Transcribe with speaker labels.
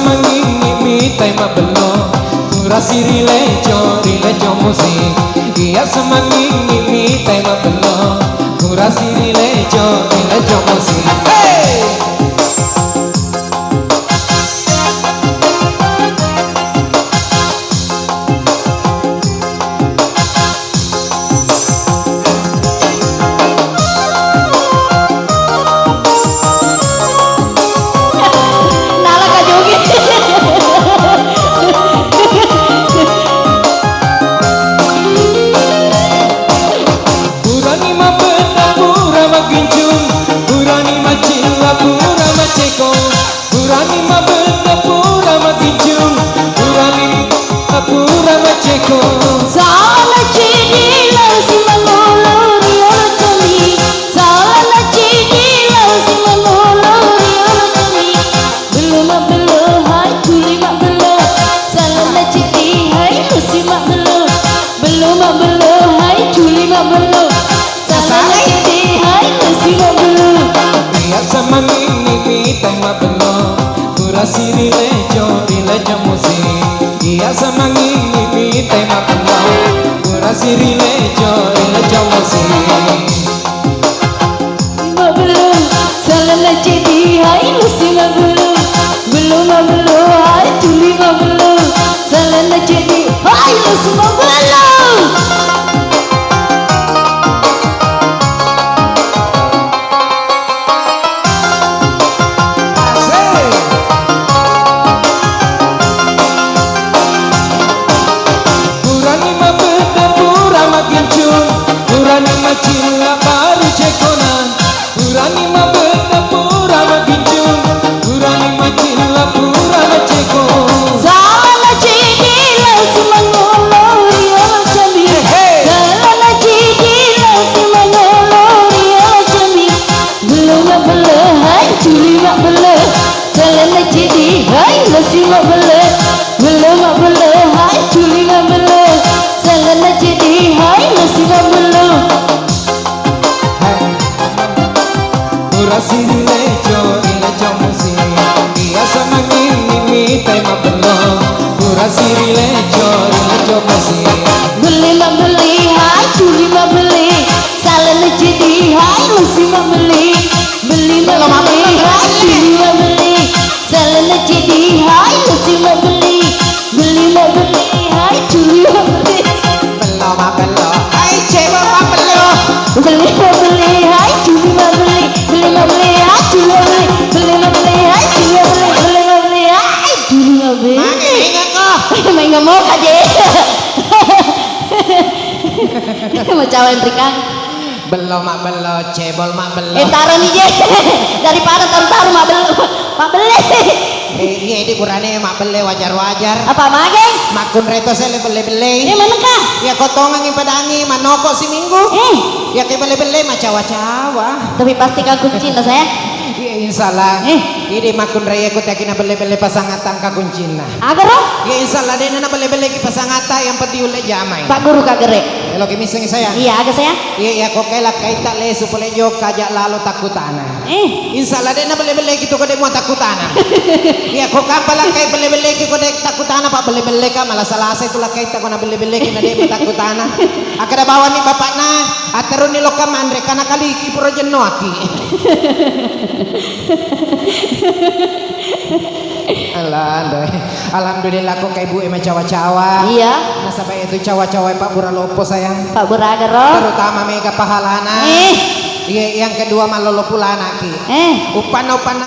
Speaker 1: mangingi mi tai mabelo kurasi rile musik iya semangingi mi tai mabelo kurasi rile musik hey Burani mabenda pura maginjung Burani pura maceko
Speaker 2: Salah cedila si manolo riol cami Salah cedila si manolo riol cami Belum hai tuli mak belum Salah cedi hai lusi mak belum Belum hai tuli mak belum Salah cedi hai lusi mak belum
Speaker 1: Iya sama mimi tema belum kurasi rile musik iya sama mimi tema belum kurasi rile musik
Speaker 2: mak belum salah cedi hai lusi mak belum hai tuli mak belum salah cedi hai lusi mak belum
Speaker 1: Burani macilla baru cekonan Burani mabenda pura maginjung Burani macilla pura maceko
Speaker 2: Salah cedila si manolo riol cami Salah cedila si manolo riol cami Belum hai culi mak belum Salah cedi hai lusi mak belum Belum hai culi mak belum Salah cedi hai lusi mak belum
Speaker 1: kurasi rile musik iya sama mimi tema belum kurasi rile musik
Speaker 2: beli hai curi mak beli salah cedi hai lusi mak beli hai curi mak beli salah cedi hai lusi mak beli hai curi mak beli
Speaker 1: belum hai cewek mak belum
Speaker 2: beli hai curi mak beli hai curi mak beli hai curi mak beli hai curi mak beli main nggak mau aja mau cawain Rika
Speaker 1: belum mak belum cebol mak belum
Speaker 2: taruh nih je daripada taruh mak beli
Speaker 1: iya di burane mak beli wajar
Speaker 2: apa mageng
Speaker 1: makun reto saya beli
Speaker 2: mana kah
Speaker 1: ya kotongan yang pedangi manoko si minggu ya ke beli mah cawa-cawa
Speaker 2: tapi pasti kau kuncin lah saya
Speaker 1: iya insyaallah ini makun raya ku yakin beli pasangatan ka kuncina
Speaker 2: agar roh
Speaker 1: ya insyaallah deh na beli ki pasangata yang peti ule jamai
Speaker 2: Pak Guru kagere
Speaker 1: lo kimiseng saya
Speaker 2: iya agak saya
Speaker 1: iya kok kaila kaita le supaya jo kaja lalu takutana insyaallah deh na beli gitu kode mau takutana iya kok kapala kay beli ki kode takutana pak beli ka malah salah saya itulah kaita ko na beli ki na de takutana akada bawa ni bapak na aterun ni lokam andre kana kali ki puro jenno aki alhamdulillah kok kayak ibu emang cawa-cawa
Speaker 2: iya
Speaker 1: nah sampai itu cawa-cawa Pak Bura Lopo sayang
Speaker 2: Pak Bura agar roh
Speaker 1: terutama mega pahalana iya yang kedua malolo pulana ki upan